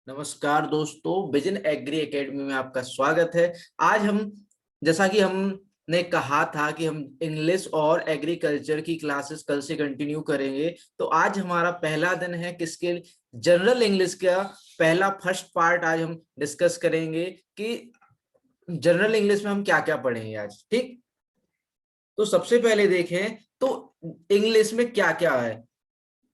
नमस्कार दोस्तों, vision agree academy में आपका स्वागत है। आज हम जैसा कि हमने कहा था कि हम इंग्लिश और एग्रीकल्चर की क्लासेस कल से कंटिन्यू करेंगे, तो आज हमारा पहला दिन है किसके जनरल इंग्लिश का पहला फर्स्ट पार्ट आज हम डिस्कस करेंगे कि जनरल इंग्लिश में हम क्या क्या पढ़ेंगे आज। ठीक, तो सबसे पहले देखें तो इंग्लिश में क्या क्या है,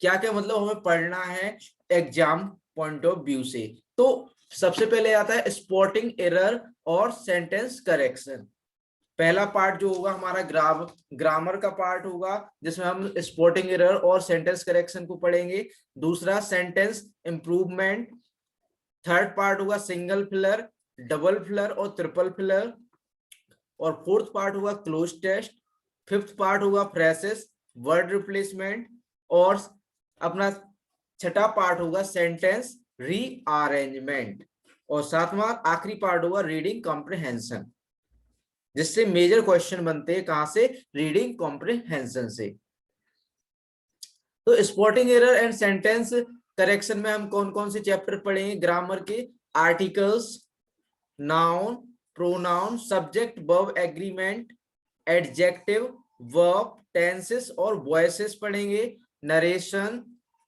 क्या क्या मतलब हमें पढ़ना है एग्जाम पॉइंट ऑफ व्यू से। तो सबसे पहले आता है स्पॉटिंग एरर और सेंटेंस करेक्शन। पहला पार्ट जो होगा हमारा ग्रामर का पार्ट होगा, जिसमें हम स्पॉटिंग एरर और सेंटेंस करेक्शन को पढ़ेंगे। दूसरा सेंटेंस इंप्रूवमेंट। थर्ड पार्ट होगा सिंगल फिलर, डबल फिलर और ट्रिपल फिलर। और फोर्थ पार्ट होगा क्लोज टेस्ट। फिफ्थ पार्ट होगा फ्रेसेस, वर्ड रिप्लेसमेंट। और अपना छठा पार्ट होगा सेंटेंस रीअरेंजमेंट। और सातवां आखिरी पार्ट होगा रीडिंग कॉम्प्रिहेंशन, जिससे मेजर क्वेश्चन बनते हैं कहां से, रीडिंग कॉम्प्रिहेंशन से। तो spotting error and sentence correction में हम कौन कौन से चैप्टर पढ़ेंगे ग्रामर के? Articles, noun, pronoun, subject verb agreement, adjective, verb, tenses और वॉइसेस पढ़ेंगे। नरेशन,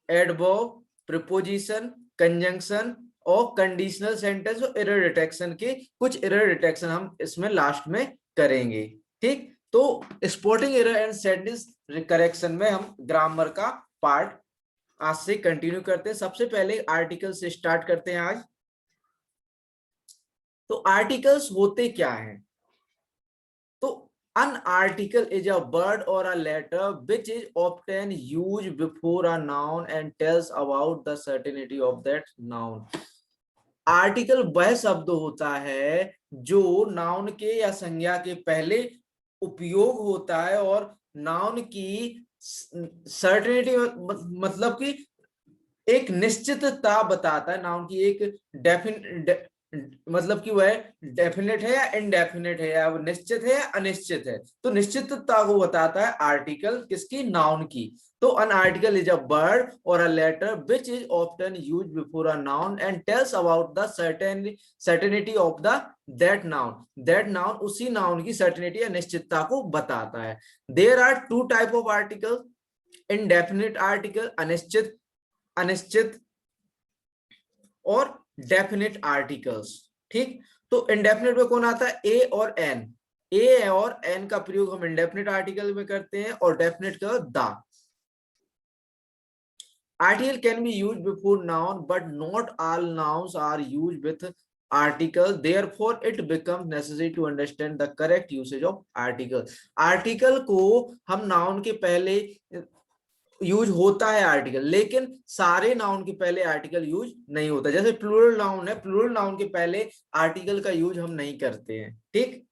एडवर्ब, प्रीपोजिशन, कंजंक्शन और कंडीशनल सेंटेंस और एरर डिटेक्शन के कुछ एरर डिटेक्शन हम इसमें लास्ट में करेंगे। ठीक, तो spotting error and sentence correction में हम ग्रामर का पार्ट आज से कंटिन्यू करते हैं। सबसे पहले आर्टिकल से स्टार्ट करते हैं आज। तो आर्टिकल्स होते क्या हैं? तो an article is a word or a letter which is often used before a noun and tells about the certainty of that noun. Article वह शब्द होता है जो नाउन के या संज्ञा के पहले उपयोग होता है और नाउन की सर्टेनिटी मतलब कि एक निश्चितता बताता है। नाउन की एक मतलब कि वह डेफिनेट है या इनडेफिनेट है, या वो निश्चित है या अनिश्चित है। तो निश्चितता को बताता है आर्टिकल, किसकी? नाउन की। तो an article is a word or a letter which is often used before a noun and tells about the certainty of the that noun. That noun उसी नाउन की सर्टेनिटी या निश्चितता को बताता है। There are two type of articles, indefinite article अनिश्चित और definite articles. ठीक, तो इंडेफिनेट में कौन आता है? ए और एन। ए और एन का प्रयोग हम इंडेफिनेट आर्टिकल में करते हैं और डेफिनेट का the. Article can be used before noun but not all nouns are used with article, therefore it becomes necessary to understand the correct usage of article. Article को हम नाउन के पहले use होता है आर्टिकल, लेकिन सारे noun के पहले आर्टिकल यूज नहीं होता। जैसे प्लूरल नाउन है, प्लूरल नाउन के पहले आर्टिकल का यूज हम नहीं करते हैं। ठीक,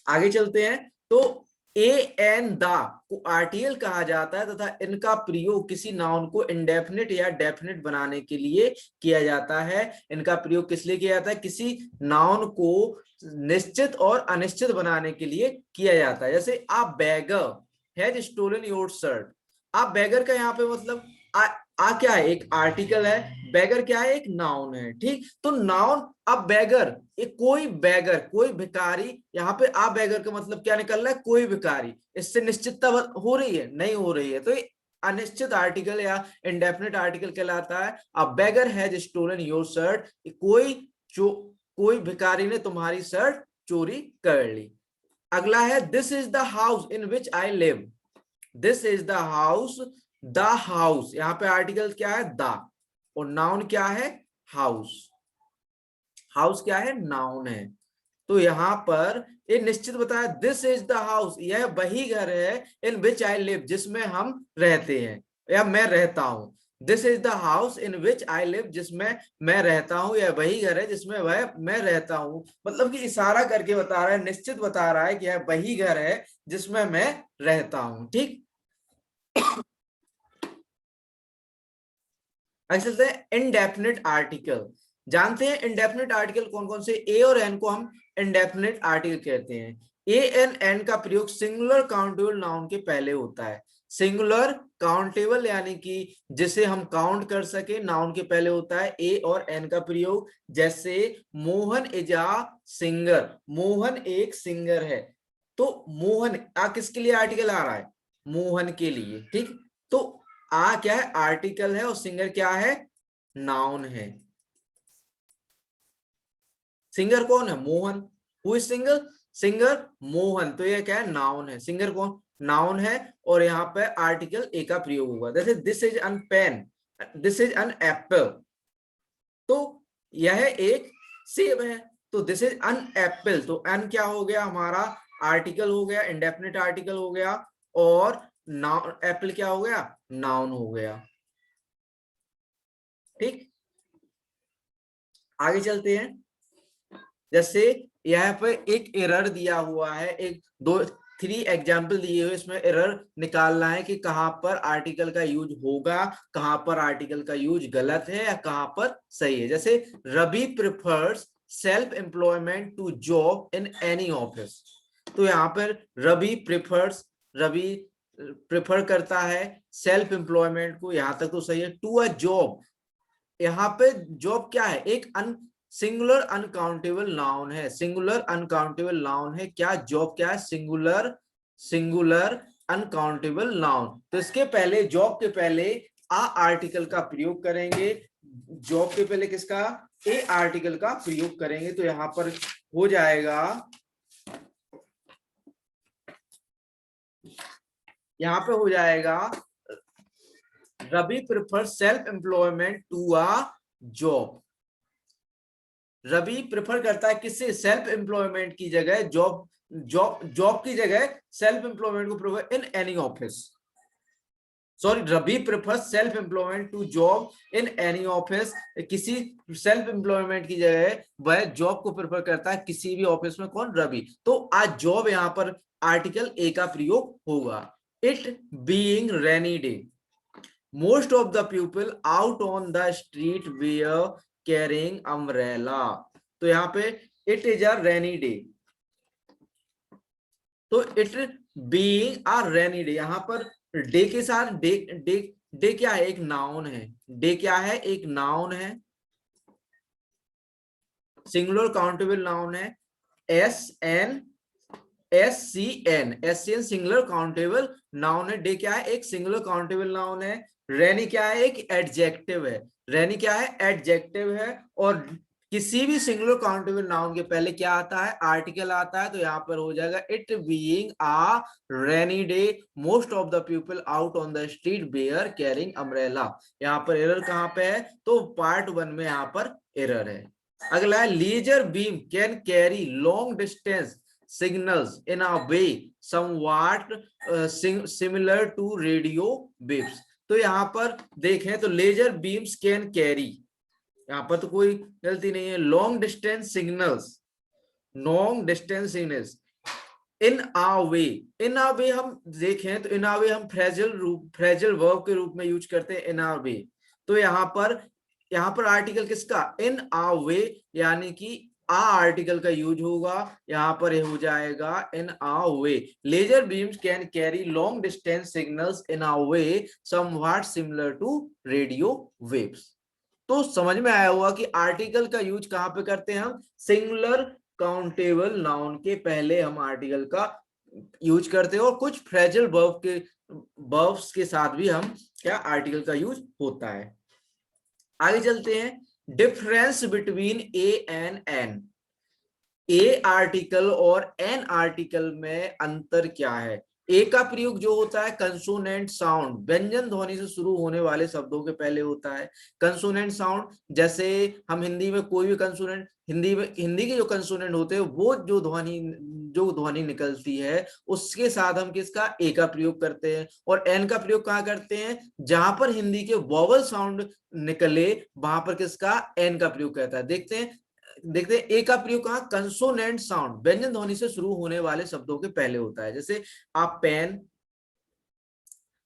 आगे चलते हैं। तो ए एन द को आर्टिकल कहा जाता है तथा इनका प्रयोग किसी नाउन को इंडेफिनिट या डेफिनिट बनाने के लिए किया जाता है। इनका प्रयोग किस लिए किया जाता है? किसी नाउन को निश्चित और अनिश्चित बनाने के लिए किया जाता है। जैसे आप beggar has stolen your shirt. आप बैगर का यहाँ पे मतलब आ क्या है? एक आर्टिकल है। बैगर क्या है? एक नाउन है। ठीक, तो नाउन अब बैगर, एक कोई बैगर, कोई भिखारी, यहाँ पे आ बैगर का मतलब क्या निकल रहा है? कोई भिखारी। इससे निश्चितता हो रही है? नहीं हो रही है। तो ये अनिश्चित आर्टिकल या इंडेफिनिट आर्टिकल कहलाता है। अब beggar has stolen your shirt, कोई भिखारी ने तुम्हारी शर्ट चोरी कर ली। अगला है this is the house in which I live. This is the house, the house, यहाँ पे आर्टिकल क्या है? द, और नाउन क्या है? हाउस। हाउस क्या है? नाउन है। तो यहां पर ये निश्चित बताया दिस इज द हाउस, यह वही घर है, इन विच आई लिव, जिसमें हम रहते हैं या मैं रहता हूं। This is the house in which I live, जिसमें मैं रहता हूं, यह वही घर है जिसमें वह मैं रहता हूं। मतलब कि इशारा करके बता रहा है, निश्चित बता रहा है कि यह वही घर है जिसमें मैं रहता हूं। ठीक, चलते हैं इनडेफिनिट आर्टिकल। जानते हैं इनडेफिनिट आर्टिकल कौन कौन से? ए और एन को हम इनडेफिनिट आर्टिकल कहते हैं। ए एन एन का प्रयोग सिंगुलर काउंटेबल नाउन के पहले होता है। सिंगुलर काउंटेबल यानी कि जिसे हम काउंट कर सके, नाउन के पहले होता है ए और एन का प्रयोग। जैसे Mohan is a singer, Mohan एक सिंगर है। तो मोहन आ किसके लिए आर्टिकल आ रहा है? मोहन के लिए, ठीक। तो आ क्या है? आर्टिकल है, और सिंगर क्या है? नाउन है। सिंगर कौन है? Mohan. Who is singer? Singer Mohan. तो ये क्या है? नाउन है। सिंगर कौन? नाउन है। और यहाँ पे आर्टिकल ए का प्रयोग होगा। जैसे this is an pen, this is an apple. तो यह एक सेब है। तो दिस इज अन एप्पल, तो अन क्या हो गया हमारा? आर्टिकल हो गया, इंडेफिनिट आर्टिकल हो गया। और नाउन, एप्पल क्या हो गया? नाउन हो गया। ठीक, आगे चलते हैं। जैसे यहाँ पर एक एरर दिया हुआ है, एक दो थ्री एग्जाम्पल दिए हुए, इसमें एरर निकालना है कि कहां पर आर्टिकल का यूज होगा, कहां पर आर्टिकल का यूज गलत है, या कहां पर सही है। जैसे Ravi prefers self employment to job in any office. तो यहाँ पर रवि प्रिफर्स, रवि प्रिफर करता है सेल्फ एम्प्लॉयमेंट को, यहां तक तो सही है। टू अ जॉब, यहाँ पे जॉब क्या है? एक सिंगुलर अनकाउंटेबल नाउन है, सिंगुलर अनकाउंटेबल नाउन है। क्या जॉब क्या है? Singular, singular uncountable noun. तो इसके पहले, जॉब के पहले आ आर्टिकल का प्रयोग करेंगे। जॉब के पहले किसका? ए आर्टिकल का प्रयोग करेंगे। तो यहां पर हो जाएगा, यहां पे हो जाएगा Ravi prefer self employment to a job. Ravi prefer करता है किससे? सेल्फ एम्प्लॉयमेंट की जगह जॉब, जॉब की जगह सेल्फ एम्प्लॉयमेंट को prefer in any office. Sorry, Ravi prefer self employment to job in any office. किसी सेल्फ एम्प्लॉयमेंट की जगह वह जॉब को प्रेफर करता है किसी भी ऑफिस में। कौन? रवि। तो आज जॉब यहां पर आर्टिकल ए का प्रयोग होगा। It being rainy day, most of the people out on the street were carrying umbrella। तो यहाँ पे it is a rainy day, तो it being a rainy day, यहाँ पर डे के साथ डे, डे डे क्या है? एक नाउन है। डे क्या है? एक नाउन है, सिंगुलर काउंटेबल नाउन है। S N S C N singular countable noun है। डे क्या है? एक सिंगुलर काउंटेबल नाउन है। रेनी क्या है? एक एडजेक्टिव है। रेनी क्या है? एडजेक्टिव है। और किसी भी सिंगुलर काउंटेबल नाउन के पहले क्या आता है? आर्टिकल आता है। तो यहाँ पर हो जाएगा it being a rainy day, most of the people out on the street bare carrying umbrella. यहाँ पर एरर कहाँ पे है? तो पार्ट 1 में यहाँ पर एरर है। अगला है laser beam can carry long distance signals in a way somewhat similar to radio waves। तो यहाँ पर देखें तो लेजर बीम्स कैन कैरी, यहाँ पर तो कोई गलती नहीं है। Long distance signals, long distance signals in a way, in a way हम देखें तो इन आ वे हम फ्रेजल वर्ब के रूप में यूज करते हैं, इन आ वे। तो यहाँ पर आर्टिकल किसका? इन आ वे, यानी कि आ आर्टिकल का यूज होगा। यहाँ पर हो जाएगा in a way. Laser beams can carry long distance signals in a way somewhat similar to radio waves. तो समझ में आया होगा कि आर्टिकल का यूज कहां पे करते हैं हम? सिंगुलर काउंटेबल नाउन के पहले हम आर्टिकल का यूज करते हैं, और कुछ फ्रेजल वर्ब्स के साथ भी हम क्या आर्टिकल का यूज होता है। आगे चलते हैं। Difference between a and an. A article और एन आर्टिकल में अंतर क्या है? ए का प्रयोग जो होता है कंसोनेंट साउंड, व्यंजन ध्वनि से शुरू होने वाले शब्दों के पहले होता है। कंसोनेंट साउंड, जैसे हम हिंदी में कोई भी कंसोनेंट, हिंदी के जो कंसोनेंट होते हैं वो जो ध्वनि निकलती है उसके साथ हम किसका? ए का प्रयोग करते हैं। और एन का प्रयोग कहाँ करते हैं? जहां पर हिंदी के वोवल साउंड निकले वहां पर किसका? एन का प्रयोग करता है। देखते हैं ए का प्रयोग कहां? कंसोनेंट साउंड, व्यंजन ध्वनि से शुरू होने वाले शब्दों के पहले होता है। जैसे आप पेन,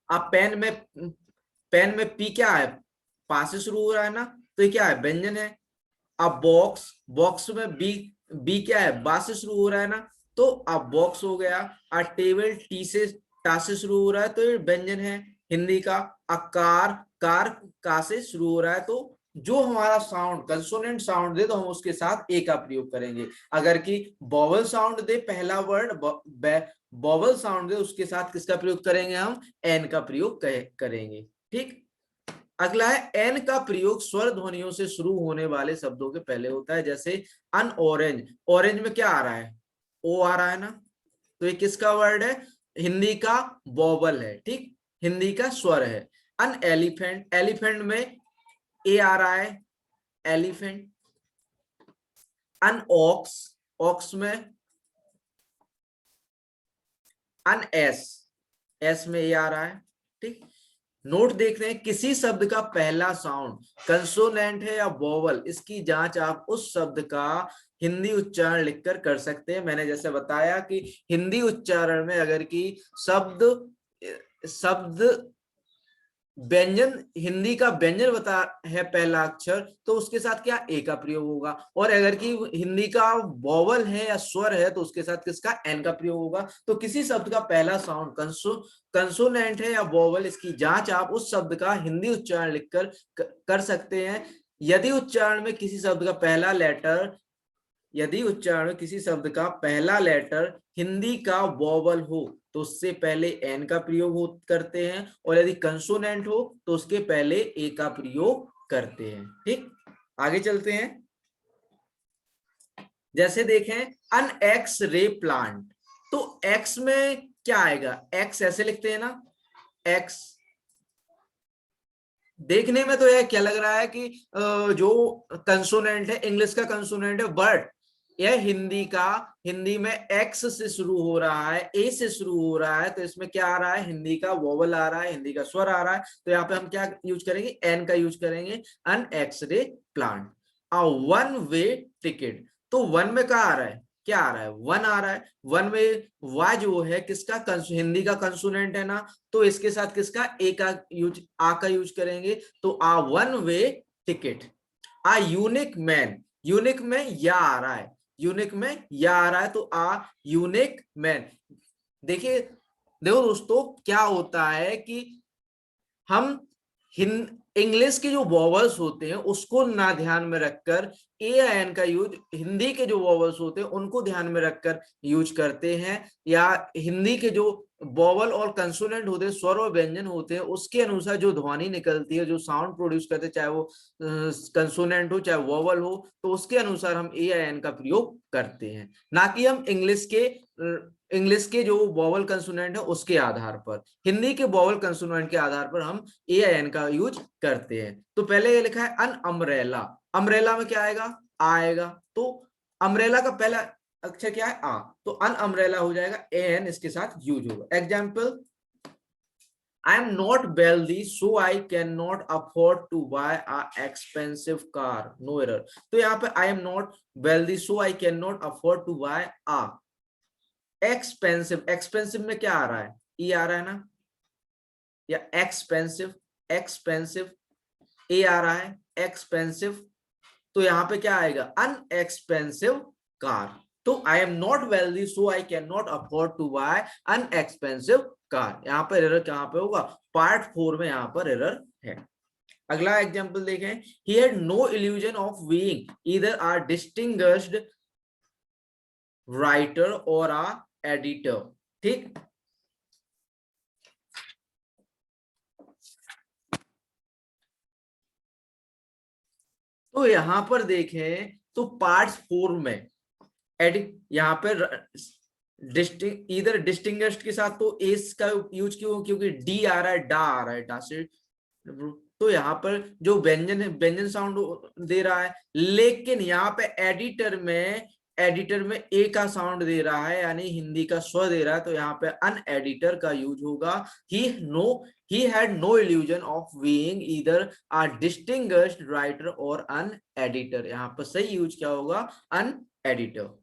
आप पेन में पी क्या है? पा से शुरू हो रहा है ना, तो ये क्या है? व्यंजन है। अब बॉक्स, बॉक्स में बी क्या है? बा से शुरू हो रहा है ना, तो अब बॉक्स हो गया। टेबल टी से टा से शुरू हो रहा है तो ये व्यंजन है हिंदी का। अकार, कार का से शुरू हो रहा है तो जो हमारा साउंड कंसोनेंट साउंड दे तो हम उसके साथ ए का प्रयोग करेंगे। अगर कि वोवल साउंड दे, पहला वर्ड वोवल साउंड दे, उसके साथ किसका प्रयोग करेंगे, हम एन का प्रयोग करेंगे। ठीक, अगला है एन का प्रयोग स्वर ध्वनियों से शुरू होने वाले शब्दों के पहले होता है। जैसे अन ऑरेंज, ऑरेंज में क्या आ रहा है, ओ आ रहा है ना, तो ये किसका वर्ड है, हिंदी का वोवल है। ठीक, हिंदी का स्वर है। अन एलिफेंट, एलिफेंट में ए आ रहा है, एलिफेंट। अन ऑक्स, ऑक्स में अन एस, एस में ए आ रहा है। ठीक, नोट देख रहे हैं, किसी शब्द का पहला साउंड कंसोनेंट है या वोवल, इसकी जांच आप उस शब्द का हिंदी उच्चारण लिखकर कर सकते हैं। मैंने जैसे बताया कि हिंदी उच्चारण में अगर कि शब्द शब्द व्यंजन, हिंदी का व्यंजन बता है पहला अक्षर, तो उसके साथ क्या ए का प्रयोग होगा। और अगर कि हिंदी का वोवल है या स्वर है तो उसके साथ किसका, एन का प्रयोग होगा। तो किसी शब्द का पहला साउंड कंसोनेंट है या वोवल, इसकी जांच आप उस शब्द का हिंदी उच्चारण लिखकर कर सकते हैं। यदि उच्चारण में किसी शब्द का पहला लेटर, यदि उच्चारण में किसी शब्द का पहला लेटर हिंदी का वोवल हो तो उससे पहले एन का प्रयोग करते हैं, और यदि कंसोनेंट हो तो उसके पहले ए का प्रयोग करते हैं। ठीक, आगे चलते हैं। जैसे देखें अन एक्स रे प्लांट, तो एक्स में क्या आएगा, एक्स ऐसे लिखते हैं ना, एक्स। देखने में तो यह क्या लग रहा है कि जो कंसोनेंट है, इंग्लिश का कंसोनेंट है, बट यह हिंदी का, हिंदी में एक्स से शुरू हो रहा है, ए से शुरू हो रहा है, तो इसमें क्या आ रहा है, हिंदी का वोवल आ रहा है, हिंदी का स्वर आ रहा है। तो यहाँ पे हम क्या यूज करेंगे, एन का यूज करेंगे। An X ray plant. A one way ticket, तो वन में क्या आ रहा है, क्या आ रहा है, वन आ रहा है। वन में वाई जो है किसका, हिंदी का कंसोनेंट है ना, तो इसके साथ किसका, ए का यूज, आ का यूज करेंगे। तो आ वन वे टिकट। आ यूनिक मैन, यूनिक में या आ रहा है, यूनिक में या आ रहा है, तो आ यूनिक मैन। देखिए, देखो दोस्तों, क्या होता है कि हम इंग्लिश के जो वॉवल्स होते हैं उसको ना ध्यान में रखकर ए या एन का यूज हिंदी के जो वॉवल्स होते हैं उनको ध्यान में रखकर यूज करते हैं, या हिंदी के जो वॉवल और कंसोनेंट होते हैं, स्वर और व्यंजन होते हैं, उसके अनुसार जो ध्वनि निकलती है, जो साउंड प्रोड्यूस करते हैं, चाहे वो कंसोनेंट हो चाहे वॉवल हो, तो उसके अनुसार हम ए या एन का प्रयोग करते हैं, ना कि हम इंग्लिश के जो वॉवल कंसोनेंट है उसके आधार पर। हिंदी के वॉवल कंसोनेंट के आधार पर हम ए या एन का यूज करते हैं। तो पहले ये लिखा है अन अम्ब्रेला, अम्ब्रेला में क्या आएगा, आएगा, तो अम्ब्रेला का पहला अक्षर क्या है, आ, तो अन अम्ब्रेला हो जाएगा, एन इसके साथ यूज होगा। Example, I am not wealthy, so I cannot afford to buy a expensive car. No error. तो यहाँ पे I am not wealthy, so I cannot afford to buy a expensive. expensive में क्या आ रहा है, ई आ रहा है ना, या expensive, expensive, ए आ रहा है, expensive, तो यहाँ पे क्या आएगा, अनएक्सपेंसिव कार। तो I am not wealthy so I can not afford to buy inexpensive car. यहाँ पर एरर कहाँ पे होगा, पार्ट 4 में यहाँ पर एरर है। अगला एग्जांपल देखें, he had no illusion of being either a distinguished writer or a editor। ठीक, तो यहां पर देखें तो पार्ट 4 में यहाँ पर इधर डिस्टिंग्विश्ड के साथ तो एस का यूज क्यों, क्योंकि डी आ रहा है, डा आ रहा है, डा से, तो यहाँ पर जो व्यंजन है, व्यंजन साउंड दे रहा है, लेकिन यहाँ पे एडिटर में ए का साउंड दे रहा है, यानी हिंदी का स्वर दे रहा है, तो यहाँ पे अन एडिटर का यूज होगा। he had no illusion of being either a distinguished writer or an editor। यहाँ पर सही यूज क्या होगा, अन एडिटर।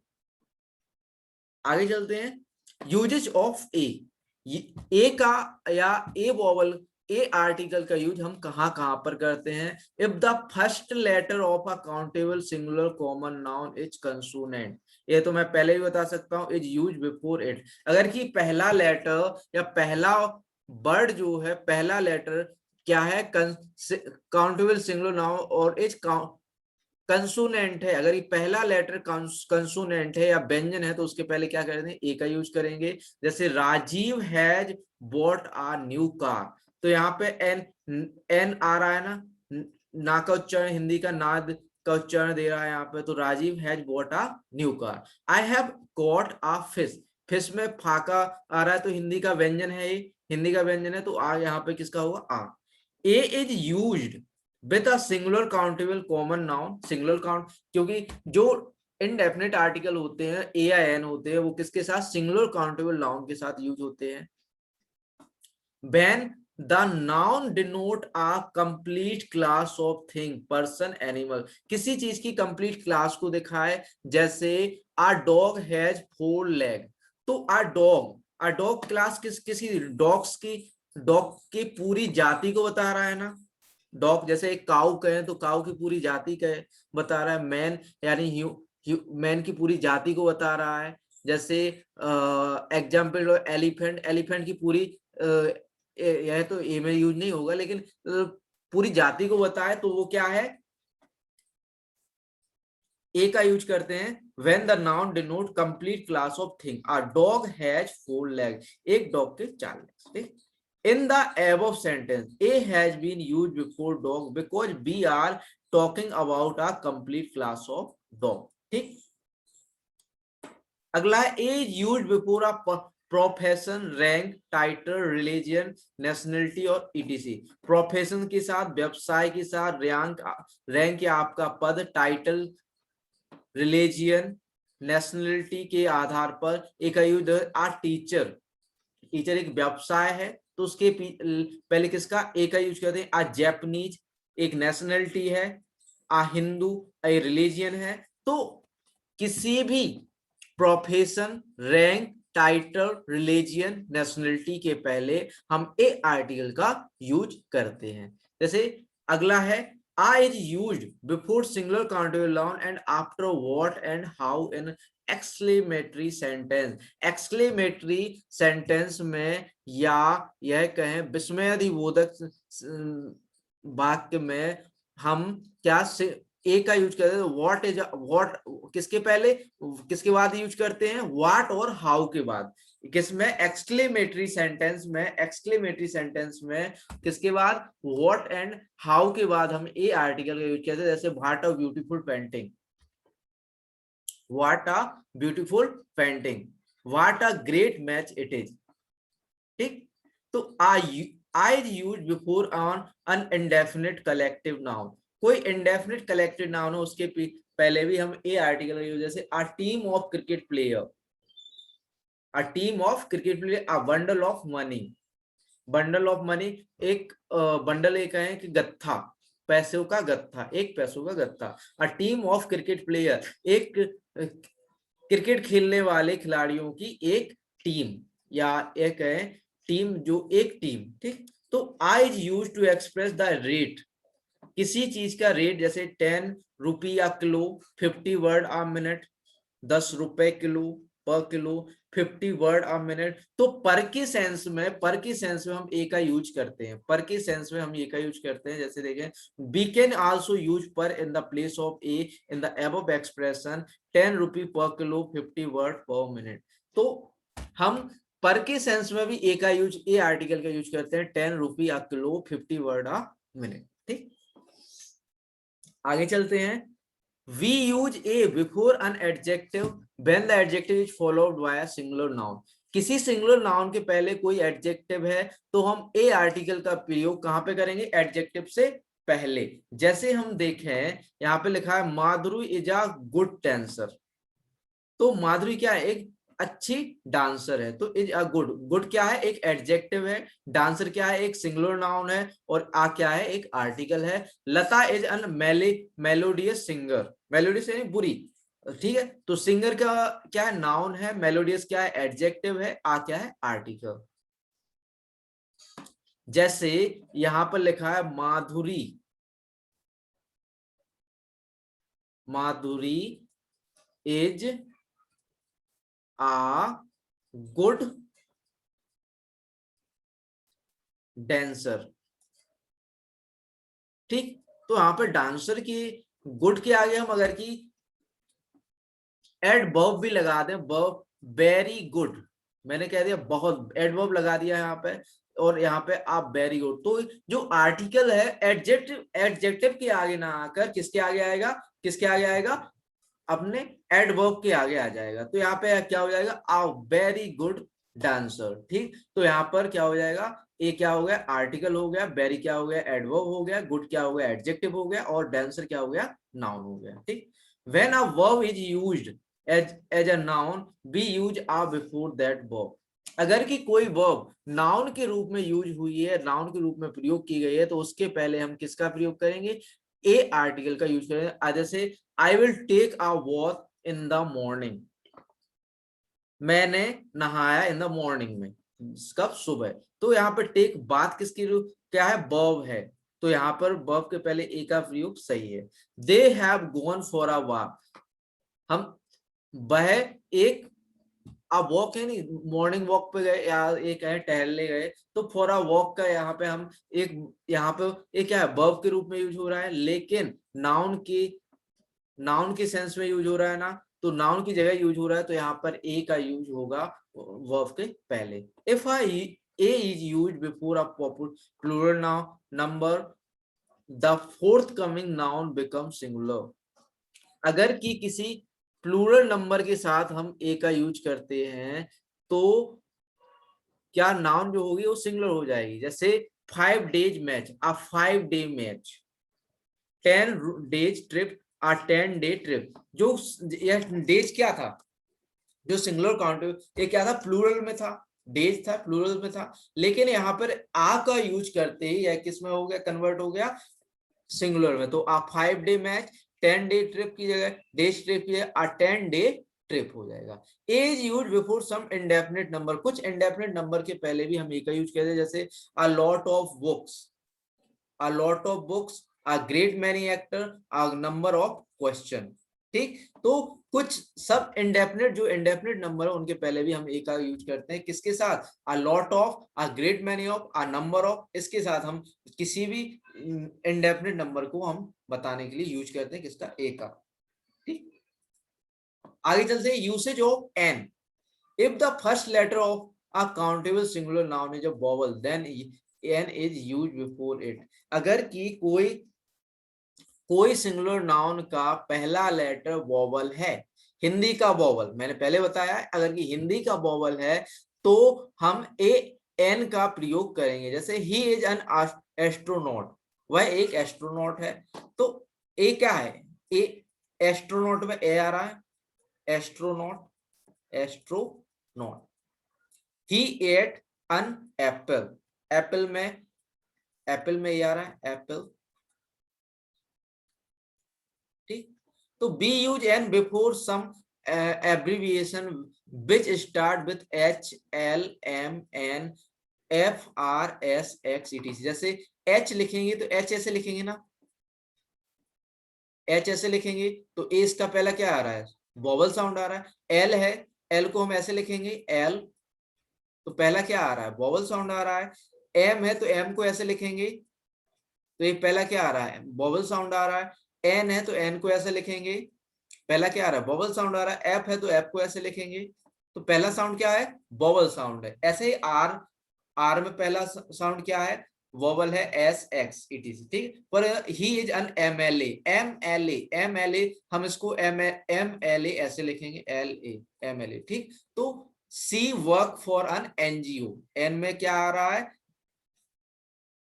आगे चलते हैं, यूजेज ऑफ ए का या ए वॉवल ए आर्टिकल का यूज हम कहाँ कहाँ पर करते हैं? If the first letter of a countable singular common noun is consonant, ये तो मैं पहले ही बता सकता हूँ, इज यूज बिफोर इट, अगर कि पहला लेटर या पहला वर्ड जो है, पहला लेटर क्या है, काउंटेबल सिंगुलर नाउन और इज कंसोनेंट है, अगर ये पहला लेटर कंसोनेंट है या व्यंजन है तो उसके पहले क्या करते हैं? ए का यूज करेंगे। जैसे Rajiv has bought a new car, तो यहाँ पे एन एन आ रहा है ना का उच्चारण, हिंदी का नाद का उच्चारण दे रहा है यहाँ पे, तो Rajiv has bought a new car. I have got a fish, fish में फाका आ रहा है तो हिंदी का व्यंजन है, ये हिंदी का व्यंजन है, तो आ यहाँ पे किसका होगा? A. A is used with a singular countable common noun, singular count, क्योंकि जो इनडेफिनिट आर्टिकल होते हैं ए या एन होते हैं, वो किसके साथ? सिंगुलर काउंटेबल नाउन के साथ यूज होते हैं। when the noun denote a complete class of thing, person, animal, किसी चीज की कंप्लीट क्लास को दिखाए, जैसे a dog has 4 leg, तो a dog क्लास किसी डॉग की पूरी जाति को बता रहा है ना। डॉग जैसे एक काऊ कहे तो काऊ की पूरी जाति कहे बता रहा है। मैन यानी मैन की पूरी जाति को बता रहा है। जैसे एग्जाम्पल एलिफेंट, एलिफेंट की पूरी यह तो ए में यूज नहीं होगा, लेकिन पूरी जाति को बताए तो वो क्या है? ए का यूज करते हैं। when the noun denote complete class of thing, a dog has 4 legs, एक डॉग के 4 legs। In the above sentence, A has been used before dog because we are talking about a complete class of dog। ठीक, अगला है A is used before a profession, rank, title, religion, nationality और etc. Profession के साथ, व्यवसाय के साथ, rank या आपका पद, टाइटल, रिलीजियन, नेशनलिटी के आधार पर एक यूज आ टीचर। टीचर एक व्यवसाय है तो उसके पहले किसका? ए का यूज करते हैं। आ जैपनीज एक नेशनलिटी है, आ हिंदू ए रिलीजियन है। तो किसी भी profession, rank, title, religion, nationality के पहले हम ए आर्टिकल का यूज करते हैं। जैसे अगला है I is used before singular countable noun and after what and how in exclamatory sentence। exclamatory sentence में या यह कहें विस्मयादिबोधक वाक्य में हम क्या से ए का यूज करते हैं? व्हाट इज व्हाट किसके पहले, किसके बाद यूज करते हैं? व्हाट और हाउ के बाद। किसमें? एक्सक्लेमेटरी सेंटेंस में, एक्सक्लेमेटरी सेंटेंस में किसके बाद? व्हाट एंड हाउ के बाद हम ए आर्टिकल का यूज करते हैं। जैसे what a beautiful painting, what a beautiful painting, what a great match it is. ठीक, तो I use before on an indefinite collective noun, कोई इंडेफिनिट कलेक्टिव नाउन हो उसके पहले भी हम ए आर्टिकल का यूज। जैसे अ team of cricket player, a team of cricket player, a bundle of money, bundle of money एक बंडल एक है कि गत्था, पैसों का गत्था, एक पैसों का गत्था। A team of cricket player एक क्रिकेट खेलने वाले खिलाड़ियों की एक टीम, या एक है टीम जो एक टीम। ठीक, तो I is use to express the rate, किसी चीज का रेट, जैसे 10 रुपया किलो, 50 वर्ड अ मिनट, 10 रुपए किलो पर किलो, 50 वर्ड अ मिनट। तो पर के सेंस में, पर के सेंस में हम ए का यूज करते हैं, पर के सेंस में हम ए का यूज करते हैं। जैसे देखें, वी कैन आल्सो यूज पर in the place of A in the above expression 10 रुपी पर किलो, 50 वर्ड पर मिनट। तो हम पर के सेंस में भी ए का यूज, ए आर्टिकल का यूज करते हैं, 10 rupee a kilo, 50 word a minute. ठीक, आगे चलते हैं। We use a before an adjective when the adjective is followed by a singular noun। किसी सिंगुलर नाउन के पहले कोई एडजेक्टिव है तो हम ए आर्टिकल का प्रयोग कहां पे करेंगे? एडजेक्टिव से पहले। जैसे हम देखें यहाँ पे लिखा है माधुरी इज अ गुड डांसर, तो माधुरी क्या है? एक अच्छी डांसर है। तो इज अ गुड, गुड क्या है? एक एडजेक्टिव है। डांसर क्या है? एक सिंगुलर नाउन है। और आ क्या है? एक आर्टिकल है। Lata is an melodious singer, melodious यानी बुरी। ठीक है, तो सिंगर का क्या है? नाउन है। मेलोडियस क्या है? एडजेक्टिव है। आ क्या है? आर्टिकल। जैसे यहां पर लिखा है माधुरी, माधुरी इज आ गुड डांसर। ठीक, तो यहां पर डांसर की गुड के आगे हम अगर की एडवर्ब भी लगा दें, वर्ब वेरी गुड, मैंने कह दिया बहुत, एडवर्ब लगा दिया यहाँ पे, और यहाँ पे आप वेरी गुड, तो जो आर्टिकल है एडजेक्टिव, एडजेक्टिव के आगे ना आकर किसके आगे आएगा, किसके आगे आएगा, अपने एडवर्ब के आगे आ जाएगा। तो यहाँ पे क्या हो जाएगा, आ वेरी गुड डांसर। ठीक, तो यहाँ पर क्या हो जाएगा, ए क्या हो गया, आर्टिकल हो गया, वेरी क्या हो गया, एडवर्ब हो गया, गुड क्या हो गया, एडजेक्टिव हो गया, और डांसर क्या हो गया, नाउन हो गया। ठीक, when a verb is used as a noun be use a before that verb. अगर कि कोई वर्ब नाउन के रूप में यूज हुई है, नाउन के रूप में प्रयोग की गई है, तो उसके पहले हम किसका प्रयोग करेंगे, ए आर्टिकल का यूज करेंगे। जैसे I will take a walk in the morning, मैंने नहाया इन द मॉर्निंग में, कब, सुबह। तो यहाँ पर टेक बात किसकी रूप क्या है, वर्ब है, तो यहाँ पर वर्ब के पहले ए का प्रयोग सही है। They have gone for a walk, हम वह एक, अब वॉक है नहीं, मॉर्निंग वॉक पे गए या एक है टहलने गए, तो फॉर अ वॉक का यहाँ पे हम एक, यहाँ पे एक क्या है, वर्ब के रूप में यूज हो रहा है, लेकिन नाउन के सेंस में यूज हो रहा है ना, तो नाउन की जगह यूज हो रहा है, तो यहाँ पर ए का यूज होगा वर्ब के पहले। If a is use before a plural noun number, the fourth coming noun become singular. अगर कि किसी प्लूरल नंबर के साथ हम ए का यूज करते हैं, तो क्या नाउन जो होगी वो सिंगुलर हो जाएगी। जैसे 5 days मैच, अ 5 day मैच, 10 days ट्रिप, आ 10 day ट्रिप। जो यह डेज क्या था, जो सिंगुलर काउंट, ये क्या था, प्लूरल में था, डेज था, प्लूरल में था, लेकिन यहाँ पर आ का यूज करते ही यह किस में हो गया, कन्वर्ट हो गया सिंगुलर में। तो आ 5 day मैच 10 day ट्रिप की जगह, डेज ट्रिप की जगह आ 10 day ट्रिप हो जाएगा। Is use before some indefinite number, कुछ इंडेफिनिट नंबर के पहले भी हम ए का यूज करते हैं, जैसे a lot of books, a lot of books, a great many actor, a number of question। ठीक, तो कुछ सब इंडेफिनिट, जो इंडेफिनिट नंबर है उनके पहले भी हम ए का यूज करते हैं, किसके साथ, a lot of, a great many of, a number of, इसके साथ हम किसी भी इंडेफिनिट नंबर को हम बताने के लिए यूज करते हैं किसका, ए का। ठीक, आगे चलते हैं, usage of an. If the first letter of a countable singular noun is a vowel, then n is used before it। अगर कि कोई सिंगुलर नाउन का पहला लेटर वोवल है, हिंदी का वोवल, मैंने पहले बताया अगर कि हिंदी का वोवल है, तो हम ए एन का प्रयोग करेंगे। जैसे ही इज एन एस्ट्रोनॉट, वह एक एस्ट्रोनॉट है, तो ए क्या है, ए, एस्ट्रोनॉट में ए आ रहा है, astronaut, astronaut. He ate an apple, apple में, एप्पल में ये आ रहा है, एप्पल। ठीक, तो be use an before some abbreviation which start with H L M N F R S X etc. जैसे एच लिखेंगे तो एच ऐसे लिखेंगे ना, एच ऐसे लिखेंगे, तो ए इसका पहला क्या आ रहा है, वोवल साउंड आ रहा है। एल है, एल को हम ऐसे लिखेंगे एल, तो पहला क्या आ रहा है, वोवल साउंड आ रहा है। एम है तो एम को ऐसे लिखेंगे, तो ये पहला क्या आ रहा है, वोवल साउंड आ रहा है। एन है तो एन को ऐसे लिखेंगे, पहला क्या आ रहा है, वोवल साउंड आ रहा है। एफ है तो एफ को ऐसे लिखेंगे, तो पहला साउंड क्या है, वोवल साउंड है। ऐसे ही आर, आर में पहला साउंड क्या है, वोवल है, एस एक्स ईटीसी। ठीक, पर he is an MLA, MLA, MLA हम इसको एमएलए ऐसे लिखेंगे, एल ए, एमएलए। ठीक, तो she work for an NGO, an में क्या आ रहा है,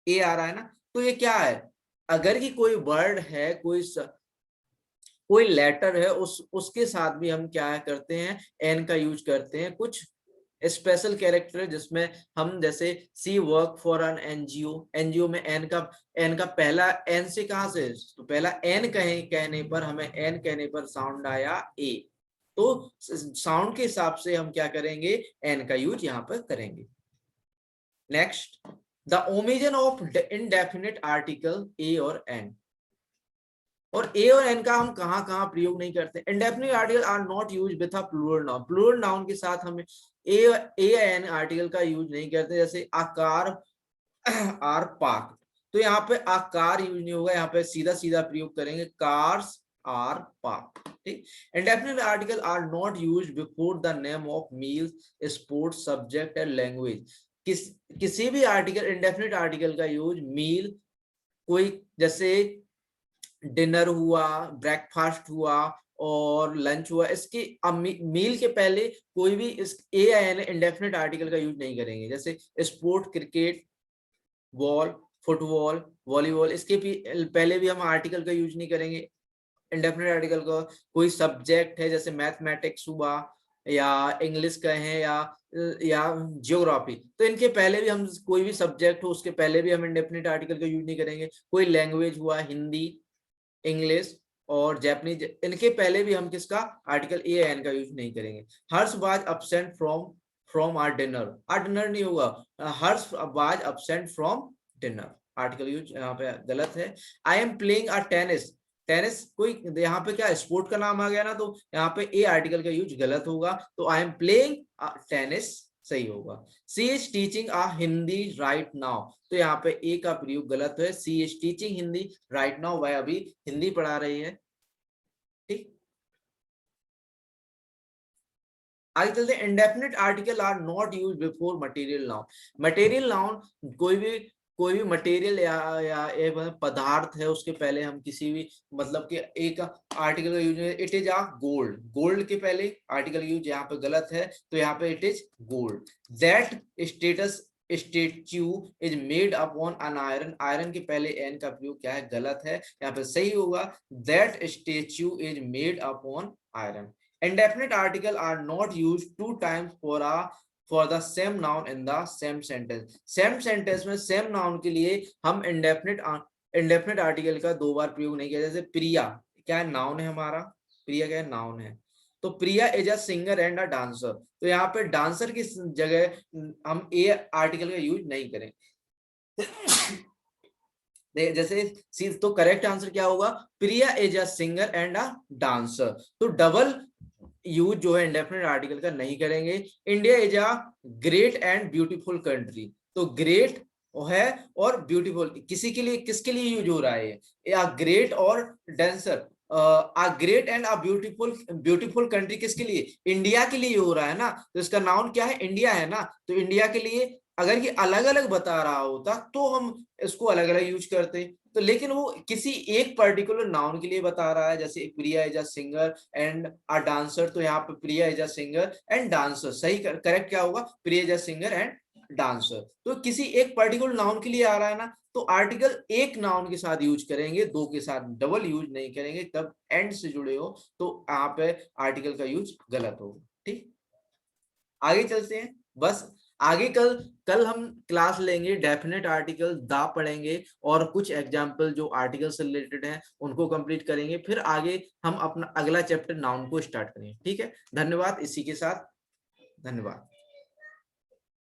ए आ रहा है ना, तो ये क्या है, अगर की कोई वर्ड है, कोई लेटर है, उसके साथ भी हम क्या करते हैं, एन का यूज करते हैं। कुछ स्पेशल कैरेक्टर जिसमें हम, जैसे she work for an NGO, NGO में एन का पहला, एन से कहां से, तो पहला एन कहने पर, हमें एन कहने पर साउंड आया ए, तो साउंड के हिसाब से हम क्या करेंगे, एन का यूज यहाँ पर करेंगे। Next, the omission of indefinite article a और एन, और ए और एन का हम कहाँ कहाँ प्रयोग नहीं करते। Indefinite article are not use with a plural noun, plural noun के साथ हमें ए एन आर्टिकल का यूज नहीं करते। जैसे आकार आर पार्क, तो यहाँ पे आकार यूज नहीं होगा, यहाँ पे सीधा सीधा प्रयोग करेंगे कार्स आर पार्क। ठीक। Indefinite article are not use before the name of meals, sport, subject and language. किसी भी आर्टिकल, इंडेफिनिट आर्टिकल का यूज मील, कोई जैसे डिनर हुआ, ब्रेकफास्ट हुआ और लंच हुआ, इसके मील के पहले कोई भी इस ए एन इंडेफिनिट आर्टिकल का यूज नहीं करेंगे। जैसे sport, cricket, ball, football, volleyball, इसके पहले भी हम आर्टिकल का यूज नहीं करेंगे इंडेफिनिट आर्टिकल का। कोई सब्जेक्ट है जैसे मैथमेटिक्स हुआ या इंग्लिश का है या जियोग्राफी, तो इनके पहले भी हम कोई भी सब्जेक्ट हो उसके पहले भी हम इंडेफिनिट आर्टिकल का यूज नहीं करेंगे। कोई लैंग्वेज हुआ, हिंदी, इंग्लिश और जापानीज, इनके पहले भी हम किसका आर्टिकल ए एन का यूज नहीं करेंगे। Harsh was absent from our dinner, our dinner नहीं होगा, Harsh was absent from dinner, article use यहाँ पे गलत है। I am playing a tennis, tennis कोई यहाँ पे क्या स्पोर्ट का नाम आ गया ना, तो यहाँ पे ए आर्टिकल का यूज गलत होगा, तो आई एम प्लेइंग टेनिस सही होगा। She is teaching a Hindi right now, तो यहाँ पे ए का प्रयोग गलत है। She is teaching Hindi right now, वह अभी हिंदी पढ़ा रही है। ठीक, आगे चलते हैं। Indefinite article are not use before material noun, material noun कोई भी मटेरियल या एक पदार्थ है उसके पहले हम किसी भी मतलब कि एक आर्टिकल का use, it is a gold, gold के पहले आर्टिकल यूज यहाँ पे गलत है, तो यहाँ पे it is gold. That status statue is made upon an iron, iron के पहले एन का प्रयोग क्या है, गलत है, यहाँ पे सही होगा that statue is made upon iron. Indefinite article are not used two times for the same noun in the same sentence, same sentence में same noun के लिए हम indefinite article का दो बार प्रयोग नहीं किया। जैसे प्रिया क्या है, नाउन है हमारा, प्रिया क्या है, नाउन है, तो Priya is a singer and a dancer, तो यहाँ पे डांसर की जगह हम ए आर्टिकल का यूज नहीं करेंगे। जैसे तो करेक्ट आंसर क्या होगा, Priya is a singer and a dancer, तो डबल यूज जो है इंडेफिनिट आर्टिकल का नहीं करेंगे। India is a great and beautiful country, तो ग्रेट है और ब्यूटीफुल किसी के लिए, किसके लिए यूज हो रहा है, या ग्रेट और dancer, a great and a beautiful country किसके लिए, इंडिया के लिए हो रहा है ना, तो इसका नाउन क्या है, इंडिया है ना, तो इंडिया के लिए अगर ये अलग अलग बता रहा होता तो हम इसको अलग अलग यूज करते, तो लेकिन वो किसी एक पर्टिकुलर नाउन के लिए बता रहा है। जैसे Priya is a singer and a dancer, तो यहाँ पे Priya is a singer and dancer, सही करेक्ट क्या होगा, Priya is a singer and dancer, तो किसी एक पर्टिकुलर नाउन के लिए आ रहा है ना, तो आर्टिकल एक नाउन के साथ यूज करेंगे, दो के साथ डबल यूज नहीं करेंगे, तब एंड से जुड़े हो तो यहाँ पे आर्टिकल का यूज गलत होगा। ठीक, आगे चलते हैं। बस आगे कल कल हम क्लास लेंगे, डेफिनेट आर्टिकल दा पढ़ेंगे और कुछ एग्जाम्पल जो आर्टिकल से रिलेटेड हैं उनको कंप्लीट करेंगे, फिर आगे हम अपना अगला चैप्टर नाउन को स्टार्ट करेंगे। ठीक है, धन्यवाद, इसी के साथ धन्यवाद।